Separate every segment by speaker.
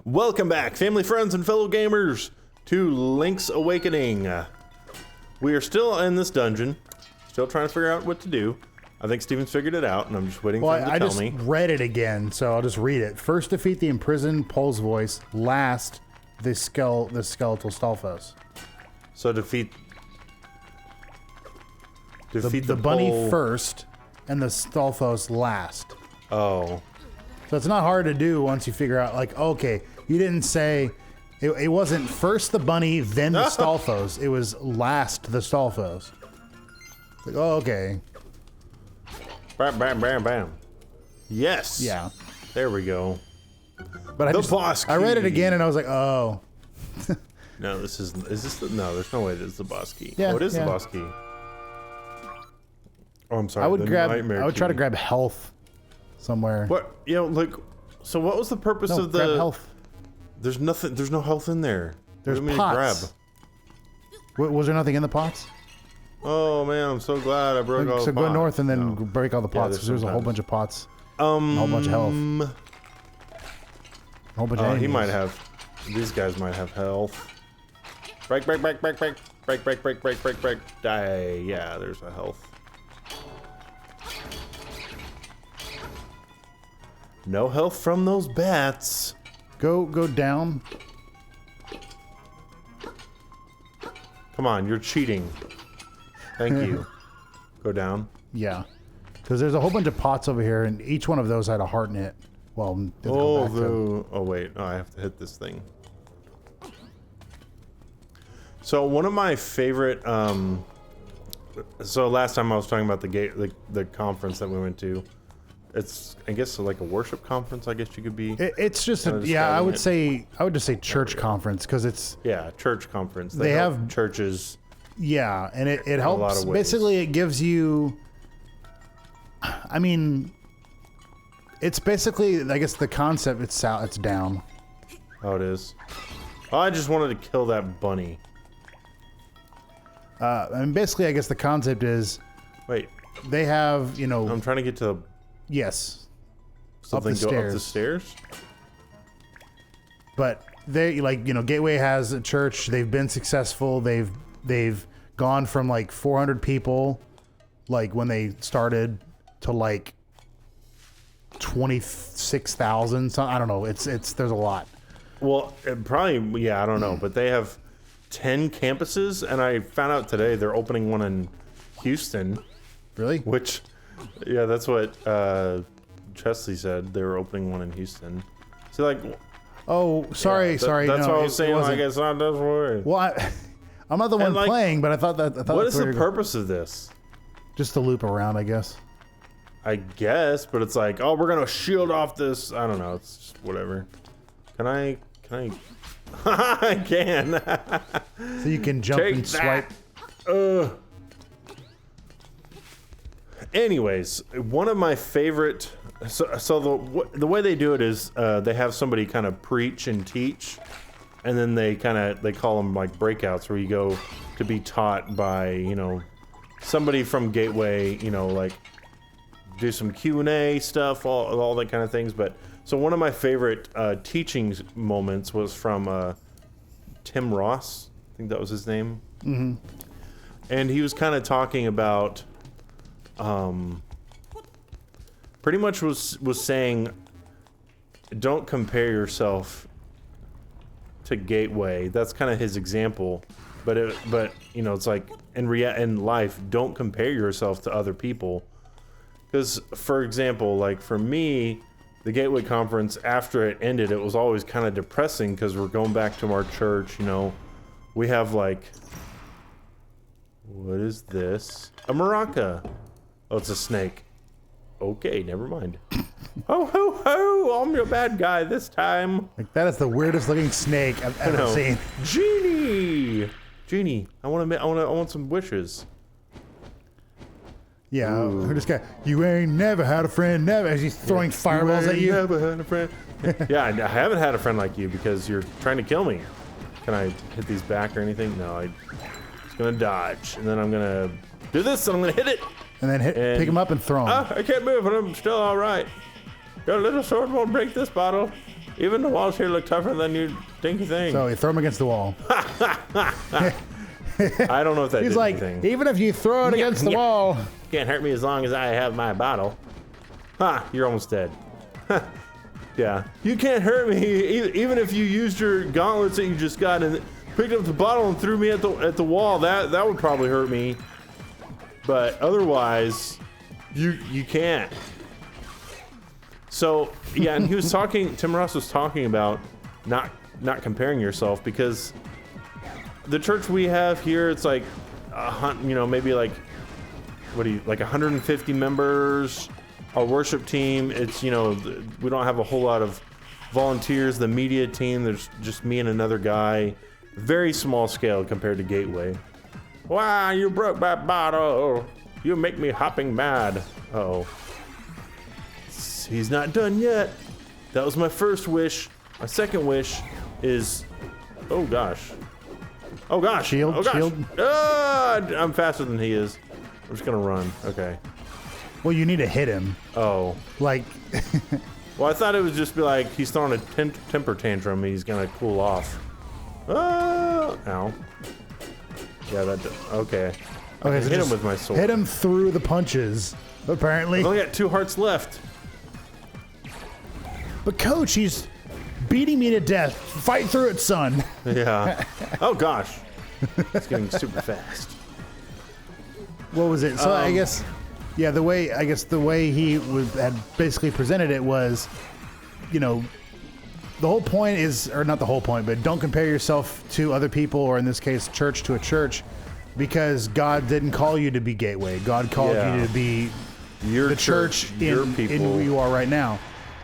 Speaker 1: Welcome back, family, friends, and fellow gamers, to Link's Awakening. We are still in this dungeon, still trying to figure out what to do. I think Steven's figured it out, and I'm just waiting for him to tell me.
Speaker 2: I just read it again, so I'll just read it. First, defeat the imprisoned Pole's voice. Last, the skeletal Stalfos.
Speaker 1: So defeat
Speaker 2: the bunny first, and the Stalfos last.
Speaker 1: Oh.
Speaker 2: So it's not hard to do once you figure out, like, okay, you didn't say, it wasn't first the bunny, then the Stalfos. It was last the Stalfos. Like, oh, okay.
Speaker 1: Bam, bam, bam, bam. Yes.
Speaker 2: Yeah.
Speaker 1: There we go.
Speaker 2: But
Speaker 1: boss
Speaker 2: I read it
Speaker 1: key.
Speaker 2: again and I was like, oh.
Speaker 1: No, is this the, no, there's no way this is the boss key.
Speaker 2: Yeah,
Speaker 1: oh, it is
Speaker 2: yeah.
Speaker 1: the boss key. Oh, I'm sorry.
Speaker 2: I would try to
Speaker 1: key.
Speaker 2: grab health somewhere.
Speaker 1: What, like, so what was the purpose of the...
Speaker 2: grab health.
Speaker 1: There's no health in there.
Speaker 2: There's
Speaker 1: What do you mean
Speaker 2: pots.
Speaker 1: grab?
Speaker 2: Was there nothing in the pots?
Speaker 1: Oh man, I'm so glad I broke all the
Speaker 2: So
Speaker 1: pots.
Speaker 2: go north and then break all the pots, because there's a whole bunch of pots. A whole bunch of health. A whole bunch of enemies.
Speaker 1: He might have... These guys might have health. Break, break, break, break, break. Break, break, break, break, break, break. Die. Yeah, there's a health. No health from those bats.
Speaker 2: Go down.
Speaker 1: Come on, you're cheating. Thank you. Go down.
Speaker 2: Yeah. Because there's a whole bunch of pots over here, and each one of those had a heart in it. Well,
Speaker 1: Oh wait. Oh, I have to hit this thing. So one of my favorite, so last time I was talking about the conference that we went to. It's, I guess, like a worship conference, I guess you could be.
Speaker 2: It's just I would just say church conference, because it's...
Speaker 1: Yeah, church conference.
Speaker 2: They have
Speaker 1: churches.
Speaker 2: Yeah, and it
Speaker 1: a lot
Speaker 2: helps.
Speaker 1: of ways.
Speaker 2: Basically, it gives you... I mean, it's basically, I guess the concept, it's down.
Speaker 1: Oh, it is. Oh, I just wanted to kill that bunny.
Speaker 2: And basically, I guess the concept is...
Speaker 1: Wait.
Speaker 2: They have,
Speaker 1: I'm trying to get to...
Speaker 2: Yes.
Speaker 1: Something
Speaker 2: up the
Speaker 1: go
Speaker 2: stairs.
Speaker 1: up the stairs?
Speaker 2: But they, Gateway has a church. They've been successful. They've gone from like 400 people, like when they started, to like 26,000. So I don't know. It's there's a lot.
Speaker 1: Well, probably, yeah, I don't know. But they have 10 campuses, and I found out today they're opening one in Houston.
Speaker 2: Really?
Speaker 1: Which, yeah, that's what Chesley said. They were opening one in Houston. So, like...
Speaker 2: Oh, sorry.
Speaker 1: That's what I was saying. Like, it's not this way.
Speaker 2: Well, I'm not the one playing, but I thought
Speaker 1: what is the purpose of this?
Speaker 2: Just to loop around, I guess.
Speaker 1: I guess, but it's like, oh, we're gonna shield off this. I don't know. It's just whatever. Can I? I can.
Speaker 2: So you can jump and swipe.
Speaker 1: Anyways, one of my favorite. So the way they do it is they have somebody kind of preach and teach, and then they call them like breakouts, where you go to be taught by somebody from Gateway, like do some Q&A stuff, all that kind of things. But so one of my favorite teaching moments was from Tim Ross. I think that was his name. Mm-hmm. And he was kind of talking about. Pretty much was saying, don't compare yourself to Gateway. That's kind of his example, but it's like in life, don't compare yourself to other people. Because, for example, like for me, the Gateway conference, after it ended, it was always kind of depressing, because we're going back to our church. We have like, what is this? A maraca. Oh, it's a snake. Okay, never mind. Ho, ho, ho! I'm your bad guy this time.
Speaker 2: Like, that is the weirdest looking snake I've ever seen.
Speaker 1: Genie, I want some wishes.
Speaker 2: Yeah, this guy. You ain't never had a friend, never. As he's throwing fireballs at you.
Speaker 1: Never had a friend. Yeah, I haven't had a friend like you, because you're trying to kill me. Can I hit these back or anything? No, I'm just gonna dodge, and then I'm gonna do this, and I'm gonna hit it.
Speaker 2: And then pick him up and throw him.
Speaker 1: I can't move, and I'm still all right. Your little sword won't break this bottle. Even the walls here look tougher than you dinky thing.
Speaker 2: So you throw him against the wall.
Speaker 1: I don't know if that
Speaker 2: He's
Speaker 1: did
Speaker 2: like,
Speaker 1: anything.
Speaker 2: even if you throw it against the wall.
Speaker 1: Can't hurt me as long as I have my bottle. Ha! You're almost dead. Yeah. You can't hurt me even if you used your gauntlets that you just got and picked up the bottle and threw me at the wall. That would probably hurt me. But otherwise, you can't. So yeah, and he was talking. Tim Ross was talking about not comparing yourself, because the church we have here, it's like maybe like like 150 members. Our worship team, it's we don't have a whole lot of volunteers. The media team, there's just me and another guy. Very small scale compared to Gateway. Wow, you broke my bottle. You make me hopping mad. Uh-oh. He's not done yet. That was my first wish. My second wish is, oh gosh. Oh gosh.
Speaker 2: Shield,
Speaker 1: oh gosh.
Speaker 2: shield.
Speaker 1: I'm faster than he is. I'm just gonna run. Okay.
Speaker 2: Well, you need to hit him.
Speaker 1: Oh.
Speaker 2: Like,
Speaker 1: Well, I thought it would just be like he's throwing a temper tantrum and he's gonna cool off. Ow. Yeah, okay.
Speaker 2: okay, so
Speaker 1: Hit him
Speaker 2: just
Speaker 1: with my sword.
Speaker 2: hit him through the punches, apparently.
Speaker 1: I've only got 2 hearts left.
Speaker 2: But coach, he's beating me to death. Fight through it, son.
Speaker 1: Yeah. Oh gosh. It's getting super fast.
Speaker 2: What was it? So I guess, yeah, the way he had basically presented it was, the whole point is, or not the whole point, but don't compare yourself to other people, or in this case, church to a church, because God didn't call you to be Gateway. God called you to be
Speaker 1: Your
Speaker 2: the church in who you are right now.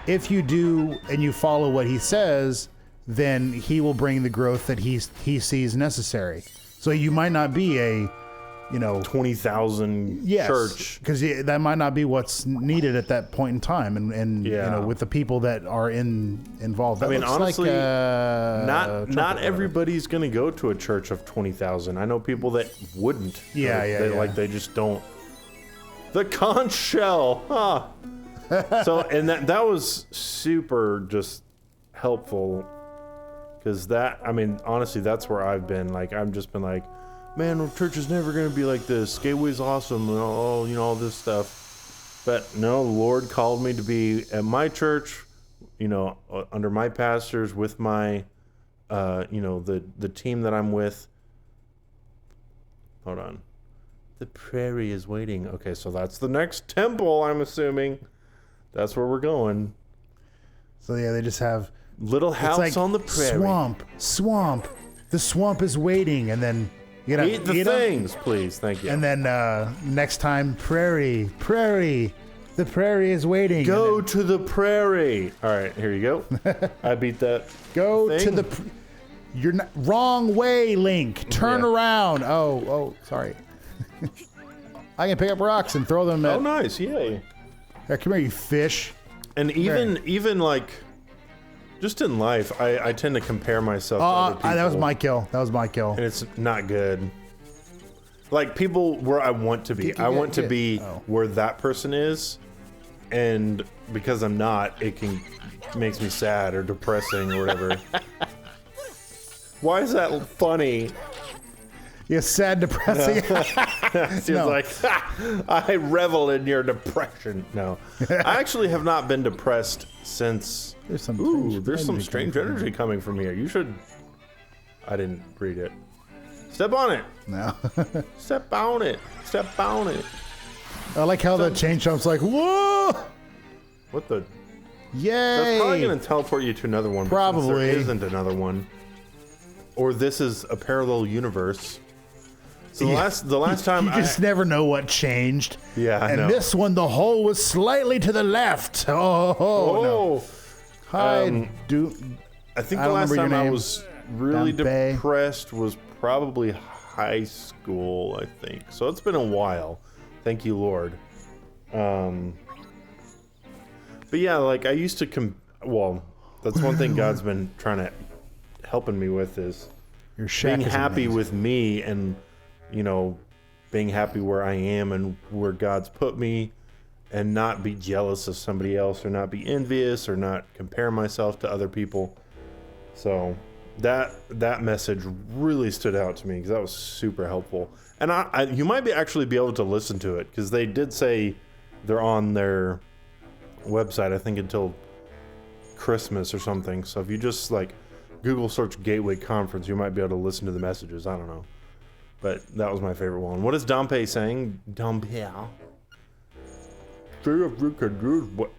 Speaker 2: If you do and you follow what he says, then he will bring the growth that he sees necessary. So you might not be a
Speaker 1: 20,000 church,
Speaker 2: because that might not be what's needed at that point in time, and with the people that are involved. That
Speaker 1: I mean,
Speaker 2: looks
Speaker 1: honestly,
Speaker 2: like,
Speaker 1: not everybody's gonna go to a church of 20,000. I know people that wouldn't. They just don't. The conch shell, huh? So, and that was super just helpful, because honestly, that's where I've been. Like, I've just been like, man, church is never going to be like this. Gateway's awesome, and all this stuff. But no, the Lord called me to be at my church, under my pastors, with my, the team that I'm with. Hold on. The prairie is waiting. Okay, so that's the next temple, I'm assuming. That's where we're going.
Speaker 2: So yeah, they just have
Speaker 1: little house on the prairie.
Speaker 2: Swamp. The swamp is waiting, and then
Speaker 1: eat the things, please. Thank you.
Speaker 2: And then next time, prairie. The prairie is waiting.
Speaker 1: Go to the prairie. All right, here you go. I beat that.
Speaker 2: Go
Speaker 1: thing.
Speaker 2: to the. You're not wrong way, Link. Turn around. Oh, sorry. I can pick up rocks and throw them at.
Speaker 1: Oh, nice! Yay.
Speaker 2: Here, come here, you fish.
Speaker 1: And even like, just in life, I tend to compare myself to other people.
Speaker 2: That was my kill.
Speaker 1: And it's not good. Like, people where I want to be. I want to be where that person is. And because I'm not, makes me sad or depressing or whatever. Why is that funny?
Speaker 2: Yeah, sad, depressing.
Speaker 1: She was like, I revel in your depression. No. I actually have not been depressed since. There's some strange energy coming from here. You should. I didn't read it. Step on it.
Speaker 2: No.
Speaker 1: Step on it. Step on it.
Speaker 2: I like how the chain jump's like, whoa!
Speaker 1: What the?
Speaker 2: Yay!
Speaker 1: That's probably going to teleport you to another one.
Speaker 2: Probably.
Speaker 1: There isn't another one. Or this is a parallel universe. So the last time
Speaker 2: you just never know what changed.
Speaker 1: Yeah, I know.
Speaker 2: And this one, the hole was slightly to the left. No.
Speaker 1: I think the last time I was really depressed was probably high school, I think. So it's been a while. Thank you, Lord. But yeah, like I used to that's one thing God's been helping me with is being happy with me and being happy where I am and where God's put me, and not be jealous of somebody else or not be envious or not compare myself to other people. So that message really stood out to me because that was super helpful. And you might actually be able to listen to it because they did say they're on their website, I think, until Christmas or something. So if you just like Google search Gateway Conference, you might be able to listen to the messages. I don't know. But that was my favorite one. What is Dompe saying? Dompe.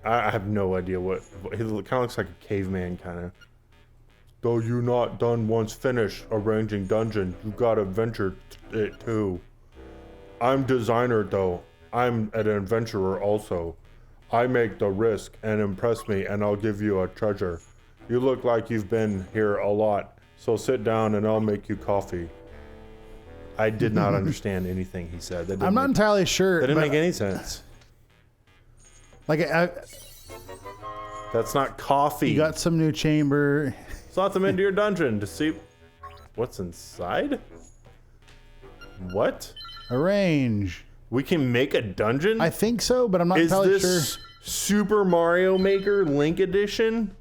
Speaker 1: I have no idea what. He kind of looks like a caveman, kind of. Though you not done once finished arranging dungeon, you gotta venture it too. I'm designer though. I'm an adventurer also. I make the risk and impress me, and I'll give you a treasure. You look like you've been here a lot, so sit down and I'll make you coffee. I did not understand anything he said.
Speaker 2: I'm not entirely sure.
Speaker 1: That didn't make any sense.
Speaker 2: Like,
Speaker 1: that's not coffee.
Speaker 2: You got some new chamber.
Speaker 1: Slot them into your dungeon to see what's inside. What?
Speaker 2: Arrange.
Speaker 1: We can make a dungeon?
Speaker 2: I think so, but I'm not
Speaker 1: Is
Speaker 2: entirely
Speaker 1: this
Speaker 2: sure.
Speaker 1: Super Mario Maker Link Edition?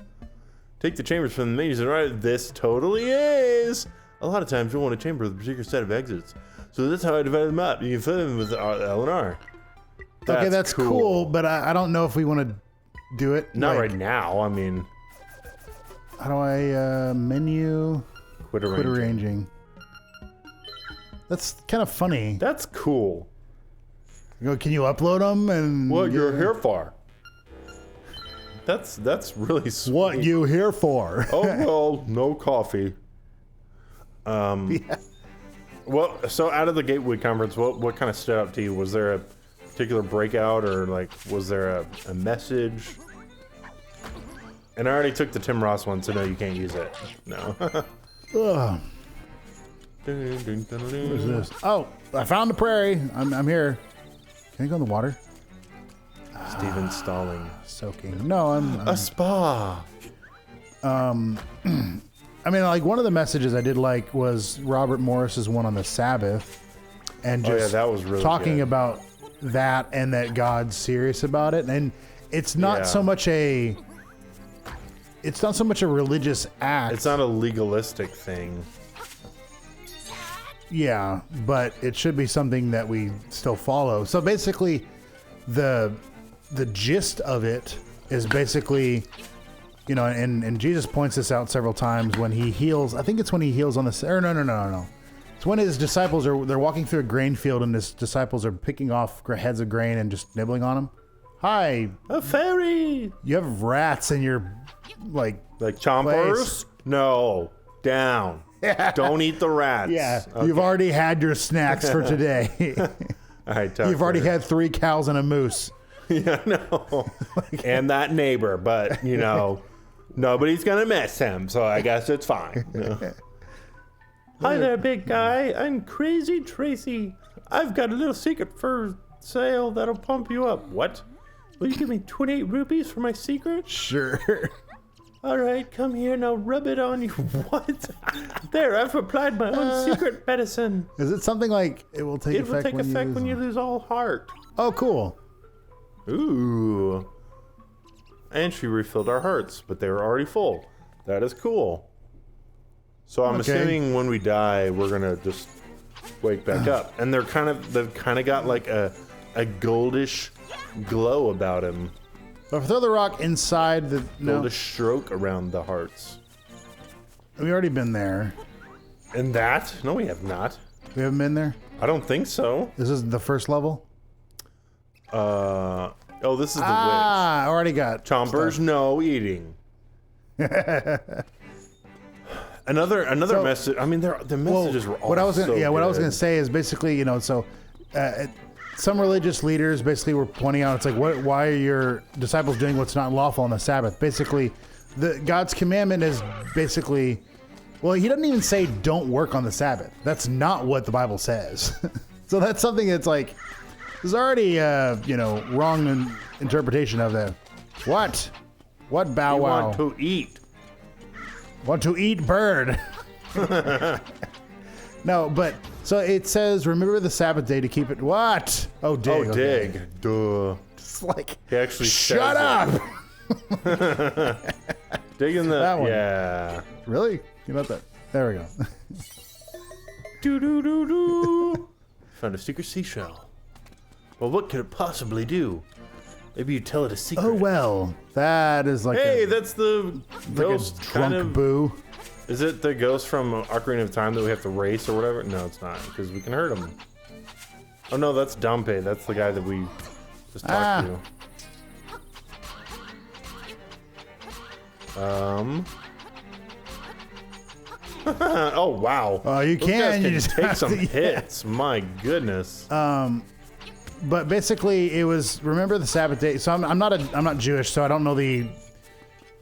Speaker 1: Take the chambers from the menus and right. This totally is. A lot of times you'll want a chamber with a particular set of exits. So that's how I divided them up. You can fill them with L and R.
Speaker 2: Okay, that's cool, but I don't know if we want to do it.
Speaker 1: Not right now. I mean,
Speaker 2: how do I menu?
Speaker 1: Quit arranging.
Speaker 2: That's kind of funny.
Speaker 1: That's cool.
Speaker 2: Can you upload them? And
Speaker 1: what you're here for? That's really sweet.
Speaker 2: What you here for?
Speaker 1: Oh well, no coffee.
Speaker 2: Yeah.
Speaker 1: Well, so out of the Gateway Conference, what kind of stood out to you? Was there a particular breakout, or like was there a message? And I already took the Tim Ross one, so no, you can't use it. No.
Speaker 2: Ugh. What is this? Oh, I found the prairie. I'm here. Can I go in the water?
Speaker 1: Steven Stalling.
Speaker 2: Soaking. No, I'm
Speaker 1: a spa.
Speaker 2: I mean, like, one of the messages I did like was Robert Morris's one on the Sabbath, and just
Speaker 1: that was really
Speaker 2: talking
Speaker 1: good.
Speaker 2: about that and that God's serious about it, and it's not so much a religious act.
Speaker 1: It's not a legalistic thing.
Speaker 2: Yeah, but it should be something that we still follow. So basically, the gist of it is basically, you know, and Jesus points this out several times when he heals. I think it's when he heals on the, or no. It's when his disciples they're walking through a grain field and his disciples are picking off heads of grain and just nibbling on them. Hi,
Speaker 1: a fairy.
Speaker 2: You have rats in your like
Speaker 1: chompers?
Speaker 2: Place.
Speaker 1: No, down. Don't eat the rats.
Speaker 2: Yeah,
Speaker 1: okay.
Speaker 2: You've already had your snacks for today.
Speaker 1: All right,
Speaker 2: you've already had 3 cows and a moose.
Speaker 1: Yeah, no. And that neighbor, but you know, nobody's gonna miss him, so I guess it's fine. You know? Hi there, big guy. I'm Crazy Tracy. I've got a little secret for sale that'll pump you up. What? Will you give me 28 rupees for my secret?
Speaker 2: Sure.
Speaker 1: All right, come here now. Rub it on you. What? There, I've applied my own secret medicine.
Speaker 2: Is it something like it will take effect
Speaker 1: when you lose all heart?
Speaker 2: Oh, cool.
Speaker 1: Ooh. And she refilled our hearts, but they were already full. That is cool. So I'm assuming when we die, we're gonna just wake back up, and they've kind of got like a goldish glow about him.
Speaker 2: But throw the rock inside the
Speaker 1: goldish stroke around the hearts.
Speaker 2: We've already been there.
Speaker 1: And that? No, we have not.
Speaker 2: We haven't been there?
Speaker 1: I don't think so.
Speaker 2: This is the first level?
Speaker 1: Oh, this is the witch.
Speaker 2: I already got
Speaker 1: chompers.
Speaker 2: Stuff.
Speaker 1: No eating. Another message. I mean, the messages were all
Speaker 2: what I was
Speaker 1: gonna
Speaker 2: say is basically, you know, so some religious leaders basically were pointing out, it's like, why are your disciples doing what's not lawful on the Sabbath? Basically, God's commandment is basically, well, he doesn't even say don't work on the Sabbath. That's not what the Bible says. So that's something that's like, there's already wrong interpretation of that. What bow wow?
Speaker 1: Want to eat?
Speaker 2: Want to eat bird? No, but so it says, remember the Sabbath day to keep it. What? Oh, dig.
Speaker 1: Oh, dig. Duh.
Speaker 2: Just like,
Speaker 1: He actually
Speaker 2: shut
Speaker 1: says
Speaker 2: up.
Speaker 1: Digging the
Speaker 2: That one.
Speaker 1: yeah.
Speaker 2: Really? You know that? There we go.
Speaker 1: Do do do do. Found a secret seashell. Well, what could it possibly do? Maybe you tell it a secret.
Speaker 2: Oh well, that is like
Speaker 1: Hey,
Speaker 2: a,
Speaker 1: that's the
Speaker 2: like
Speaker 1: ghost
Speaker 2: a
Speaker 1: kind
Speaker 2: drunk
Speaker 1: of.
Speaker 2: boo.
Speaker 1: Is it the ghost from Ocarina of Time that we have to race or whatever? No, it's not, because we can hurt him. Oh no, that's Dampé. That's the guy that we just talked to. Oh wow.
Speaker 2: Oh, you
Speaker 1: Those guys
Speaker 2: can. You just
Speaker 1: take
Speaker 2: have
Speaker 1: some
Speaker 2: to- yeah.
Speaker 1: hits. My goodness.
Speaker 2: But basically, it was remember the Sabbath day. So I'm not Jewish, so I don't know the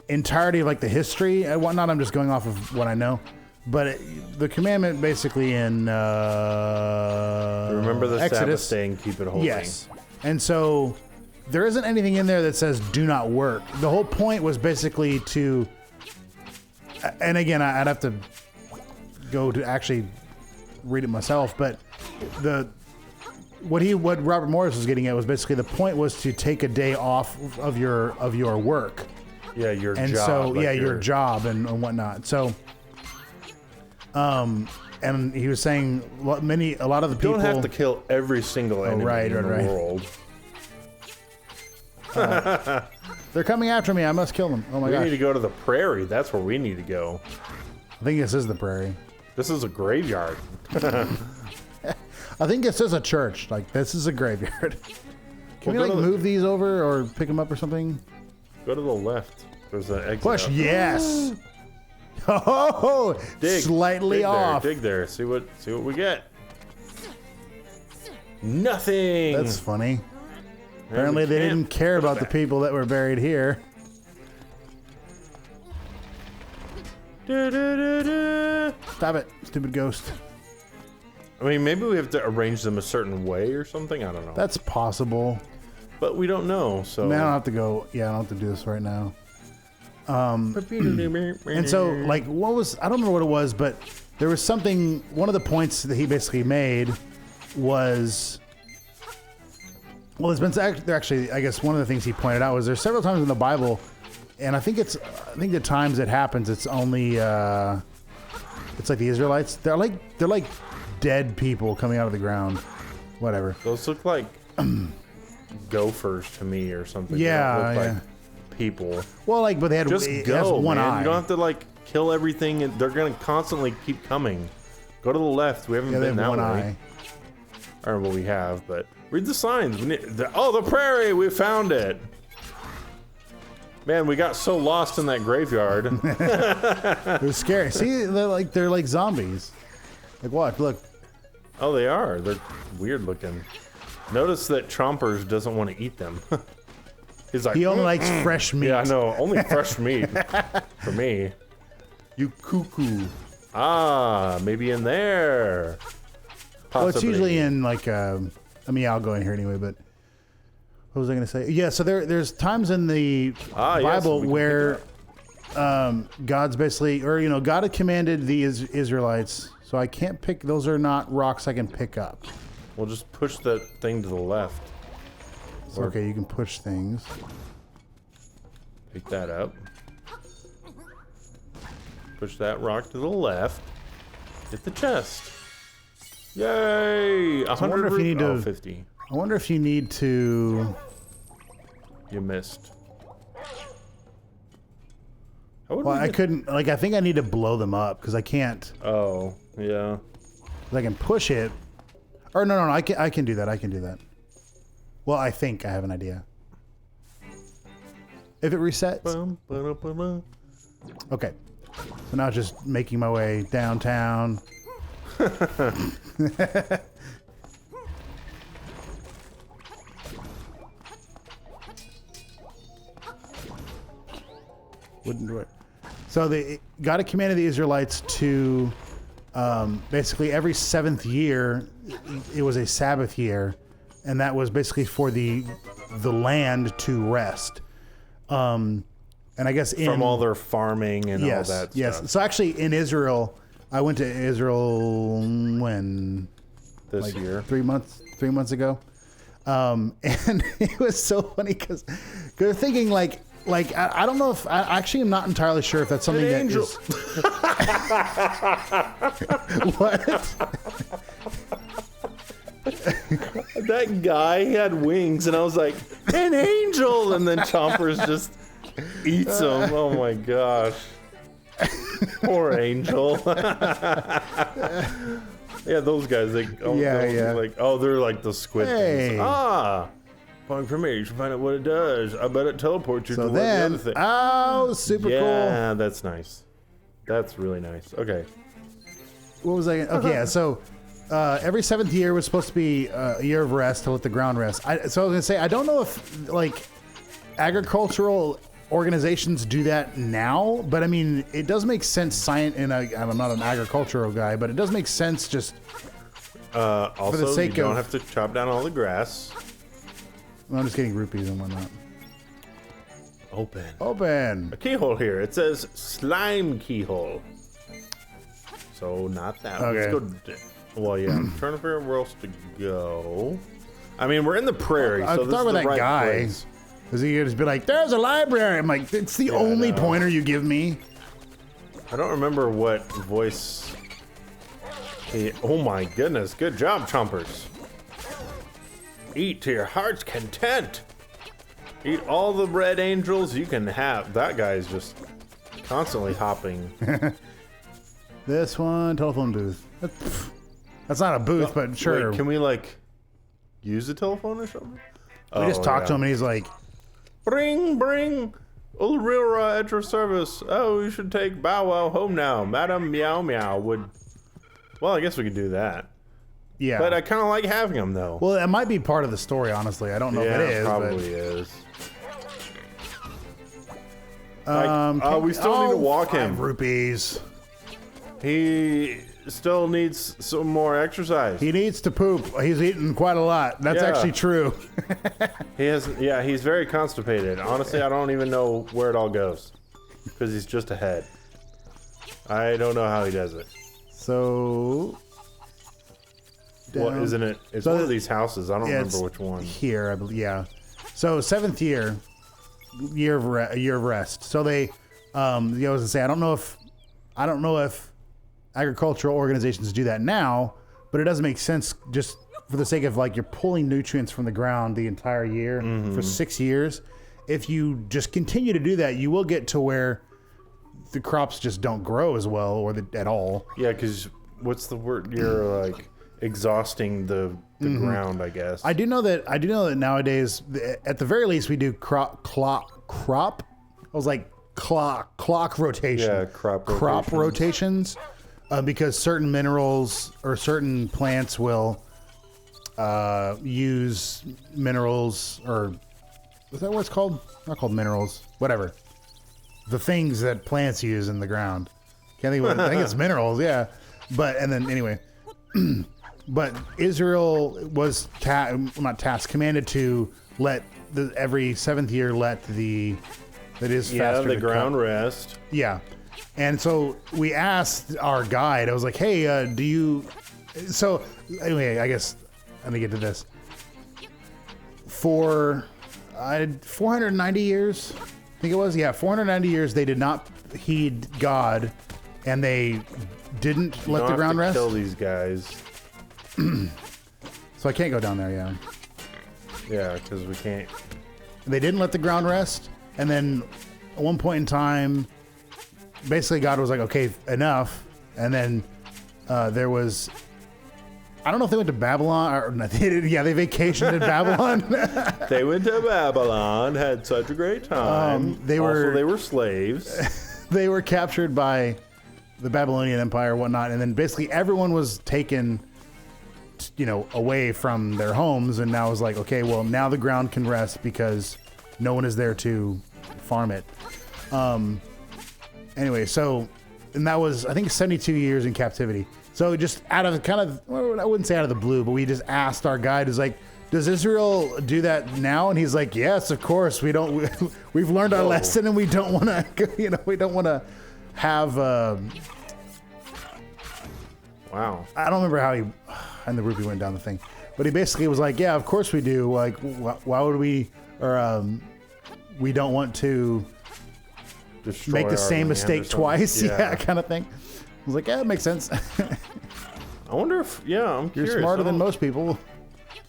Speaker 2: entirety of like the history and whatnot. I'm just going off of what I know. But the commandment basically in
Speaker 1: Remember the
Speaker 2: Exodus.
Speaker 1: Sabbath day and keep it holy.
Speaker 2: Yes, and so there isn't anything in there that says do not work. The whole point was basically to, and again, I'd have to go to actually read it myself, but what Robert Morris was getting at was basically the point was to take a day off of your work.
Speaker 1: Yeah, your
Speaker 2: And
Speaker 1: job.
Speaker 2: so,
Speaker 1: like
Speaker 2: your job and whatnot. So, and he was saying a lot of the
Speaker 1: You
Speaker 2: people
Speaker 1: don't have to kill every single enemy
Speaker 2: right,
Speaker 1: in the
Speaker 2: right.
Speaker 1: world.
Speaker 2: they're coming after me. I must kill them. Oh my
Speaker 1: We
Speaker 2: gosh.
Speaker 1: need to go to the prairie. That's where we need to go.
Speaker 2: I think this is the prairie.
Speaker 1: This is a graveyard.
Speaker 2: I think this is a church. Like, this is a graveyard. Can
Speaker 1: Well,
Speaker 2: we
Speaker 1: go
Speaker 2: like
Speaker 1: to the-
Speaker 2: move these over or pick them up or something?
Speaker 1: Go to the left. There's an exit.
Speaker 2: Push,
Speaker 1: out.
Speaker 2: yes. Oh,
Speaker 1: Dig.
Speaker 2: slightly
Speaker 1: dig
Speaker 2: off.
Speaker 1: There, dig there. See what we get. Nothing.
Speaker 2: That's funny.
Speaker 1: Man,
Speaker 2: Apparently
Speaker 1: we
Speaker 2: they
Speaker 1: can't
Speaker 2: didn't care
Speaker 1: put it
Speaker 2: about the
Speaker 1: back.
Speaker 2: people that were buried here.
Speaker 1: Da-da-da-da.
Speaker 2: Stop it, stupid ghost.
Speaker 1: I mean, maybe we have to arrange them a certain way or something. I don't know.
Speaker 2: That's possible.
Speaker 1: But we don't know. So.
Speaker 2: Man, I don't have to go. Yeah, I don't have to do this right now.
Speaker 1: and
Speaker 2: And so, like, I don't remember what it was, but there was something, one of the points that he basically made was, well, actually, I guess one of the things he pointed out was there's several times in the Bible, and I think the times it happens, it's only, it's like the Israelites, they're like dead people coming out of the ground, whatever.
Speaker 1: Those look like gophers to me or something. They
Speaker 2: Yeah,
Speaker 1: don't look
Speaker 2: yeah.
Speaker 1: like people.
Speaker 2: Well, like, but they had
Speaker 1: Just
Speaker 2: it has
Speaker 1: go,
Speaker 2: one
Speaker 1: man.
Speaker 2: eye.
Speaker 1: You don't have to like kill everything. And they're gonna constantly keep coming. Go to the left. We haven't
Speaker 2: Yeah, they
Speaker 1: been
Speaker 2: have
Speaker 1: that
Speaker 2: one
Speaker 1: way.
Speaker 2: eye.
Speaker 1: Or well, we have, but read the signs. The prairie. We found it. Man, we got so lost in that graveyard.
Speaker 2: It was scary. See, they're like zombies. Like what? Look.
Speaker 1: Oh, they are. They're weird looking. Notice that Chompers doesn't want to eat them. He's like,
Speaker 2: He only likes fresh meat.
Speaker 1: yeah, I know. Only fresh meat for me. You cuckoo. Ah, maybe in there.
Speaker 2: Well, it's
Speaker 1: Possibly.
Speaker 2: usually in like, I mean, I'll go in here anyway, but what was I going to say? Yeah, so there's times in the
Speaker 1: Yes,
Speaker 2: Bible
Speaker 1: we can
Speaker 2: where
Speaker 1: pick
Speaker 2: God's basically, or, God had commanded the Israelites, so I can't pick, those are not rocks I can pick up.
Speaker 1: We'll just push that thing to the left.
Speaker 2: So, okay, you can push things.
Speaker 1: Pick that up. Push that rock to the left. Hit the chest. Yay! 100
Speaker 2: wonder if you need to-
Speaker 1: 50.
Speaker 2: I wonder if you need to,
Speaker 1: You missed. How would
Speaker 2: well,
Speaker 1: we
Speaker 2: I
Speaker 1: get-
Speaker 2: couldn't, like, I think I need to blow them up because I can't,
Speaker 1: Oh, yeah.
Speaker 2: 'cause I can push it. Or no, I can do that. I can do that. Well, I think I have an idea. If it resets.
Speaker 1: Bum, ba-da-ba-ba.
Speaker 2: Okay. So now just making my way downtown. Wouldn't do it. So God had commanded the Israelites to basically every 7th year, it was a Sabbath year, and that was basically for the land to rest. And I guess
Speaker 1: From all their farming and
Speaker 2: yes,
Speaker 1: all that
Speaker 2: yes.
Speaker 1: stuff.
Speaker 2: So actually, in Israel, I went to Israel when
Speaker 1: This year.
Speaker 2: 3 months ago. And it was so funny because they're thinking like I don't know if I actually am not entirely sure if that's something
Speaker 1: An
Speaker 2: that
Speaker 1: angel.
Speaker 2: is what.
Speaker 1: That guy, he had wings, and I was like, an angel! And then Chompers just eats him. Oh my gosh. Poor angel. Yeah, those guys, like,
Speaker 2: Yeah.
Speaker 1: like, oh, they're like the squid
Speaker 2: Hey.
Speaker 1: things. Point from here, you should find out what it does. I bet it teleports you
Speaker 2: So
Speaker 1: to one of the
Speaker 2: then,
Speaker 1: other thing.
Speaker 2: oh, super cool.
Speaker 1: Yeah, that's nice. That's really nice. Okay.
Speaker 2: What was I? Okay, yeah. So every 7th year was supposed to be a year of rest to let the ground rest. So I was gonna say I don't know if like agricultural organizations do that now, but I mean it does make sense. And I'm not an agricultural guy, but it does make sense. Just
Speaker 1: Also,
Speaker 2: the sake
Speaker 1: you don't
Speaker 2: of-
Speaker 1: have to chop down all the grass.
Speaker 2: I'm just getting rupees and whatnot.
Speaker 1: Open.
Speaker 2: Open.
Speaker 1: A keyhole here. It says slime keyhole. So not that one.
Speaker 2: Okay.
Speaker 1: Let's go. Well, yeah. I'm trying to figure out where else to go. I mean, we're in the prairie,
Speaker 2: I
Speaker 1: so
Speaker 2: could
Speaker 1: this
Speaker 2: talk
Speaker 1: is
Speaker 2: with
Speaker 1: the
Speaker 2: that
Speaker 1: right
Speaker 2: guy.
Speaker 1: place.
Speaker 2: Because he could just be like, "There's a library." I'm like, "It's the only
Speaker 1: I know.
Speaker 2: pointer you give me."
Speaker 1: I don't remember what voice. Oh my goodness! Good job, Chompers. Eat to your heart's content. Eat all the red angels you can have. That guy is just constantly hopping.
Speaker 2: This one, telephone booth. That's not a booth, but sure.
Speaker 1: Wait, can we like use the telephone or something?
Speaker 2: We just talked to him, and he's like,
Speaker 1: Bring Ulrira at your service. Oh, you should take Bow Wow home now. Madam Meow Meow would. Well, I guess we could do that.
Speaker 2: "Yeah."
Speaker 1: But I kind of like having them though.
Speaker 2: Well, it might be part of the story, honestly. I don't know
Speaker 1: yeah,
Speaker 2: if it is.
Speaker 1: probably is.
Speaker 2: But,
Speaker 1: We still need to walk
Speaker 2: 5
Speaker 1: him.
Speaker 2: rupees.
Speaker 1: He still needs some more exercise.
Speaker 2: He needs to poop. He's eaten quite a lot. That's
Speaker 1: Yeah.
Speaker 2: actually true.
Speaker 1: He has, yeah, he's very constipated. Honestly, I don't even know where it all goes because he's just ahead. I don't know how he does it.
Speaker 2: So,
Speaker 1: Well,
Speaker 2: down
Speaker 1: isn't it? It's
Speaker 2: So
Speaker 1: one of
Speaker 2: the-
Speaker 1: these houses. I don't
Speaker 2: yeah,
Speaker 1: remember
Speaker 2: it's
Speaker 1: which one.
Speaker 2: here, I believe. Yeah. So 7th year of year of rest. So they, I was gonna say, I don't know if agricultural organizations do that now, but it does make sense just for the sake of like you're pulling nutrients from the ground the entire year for 6 years. If you just continue to do that, you will get to where the crops just don't grow as well or at all.
Speaker 1: Yeah, because what's the word? You're like exhausting the ground, I guess.
Speaker 2: I do know that nowadays, at the very least, we do crop. I was like clock rotation.
Speaker 1: Yeah, crop
Speaker 2: rotations, because certain minerals or certain plants will use minerals, or is that what it's called? Not called minerals. Whatever. The things that plants use in the ground. Can't think of what. I think it's minerals. Yeah. But and then anyway. But Israel was commanded to let every 7th year let the faster
Speaker 1: the
Speaker 2: to
Speaker 1: ground
Speaker 2: cut.
Speaker 1: rest.
Speaker 2: Yeah, and so we asked our guide. I was like, "Hey, do you?" So anyway, I guess let me get to this. For 490 years, I think it was. Yeah, 490 years they did not heed God, and they didn't let
Speaker 1: You
Speaker 2: the
Speaker 1: don't
Speaker 2: ground
Speaker 1: have to
Speaker 2: rest.
Speaker 1: kill these guys.
Speaker 2: So I can't go down there. Yeah.
Speaker 1: Yeah, because we can't.
Speaker 2: They didn't let the ground rest, and then at one point in time, basically God was like, "Okay, enough." And then there was, I don't know if they went to Babylon or no, they did, yeah, they vacationed in Babylon.
Speaker 1: They went to Babylon, had such a great time.
Speaker 2: they were-
Speaker 1: they were slaves.
Speaker 2: They were captured by the Babylonian Empire, and whatnot, and then basically everyone was taken, away from their homes, and now it was like, okay, well, now the ground can rest because no one is there to farm it. Anyway, so, and that was, I think, 72 years in captivity. So just out of well, I wouldn't say out of the blue, but we just asked our guide, is like, does Israel do that now? And he's like, yes, of course. We've learned our lesson, and we don't want to, we don't want to have,
Speaker 1: Wow.
Speaker 2: I don't remember how and the rupee went down the thing. But he basically was like, yeah, of course we do. Like, why would we, or we don't want to
Speaker 1: Destroy
Speaker 2: make the
Speaker 1: our
Speaker 2: same
Speaker 1: land or
Speaker 2: mistake
Speaker 1: something.
Speaker 2: twice. Yeah, kind of thing. I was like, yeah, it makes sense.
Speaker 1: I wonder if, yeah, I'm
Speaker 2: You're
Speaker 1: curious.
Speaker 2: smarter than most people.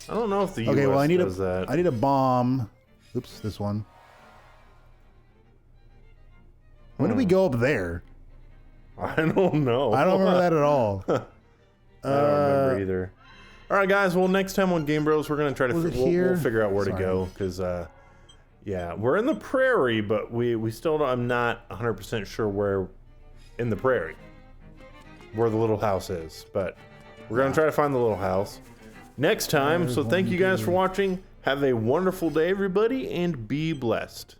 Speaker 1: I don't know if the
Speaker 2: Okay,
Speaker 1: US
Speaker 2: well, I need
Speaker 1: does that.
Speaker 2: I need a bomb. Oops, this one. When did we go up there?
Speaker 1: I don't know.
Speaker 2: I don't remember that at all.
Speaker 1: I don't remember either. All right, guys. Well, next time on Game Bros, we're gonna try to
Speaker 2: Was it
Speaker 1: we'll
Speaker 2: here?
Speaker 1: figure out where
Speaker 2: Sorry.
Speaker 1: to go because, yeah, we're in the prairie, but we still don't, I'm not 100% sure where in the prairie where the little house is, but we're gonna try to find the little house next time. So thank you guys for watching. Have a wonderful day, everybody, and be blessed.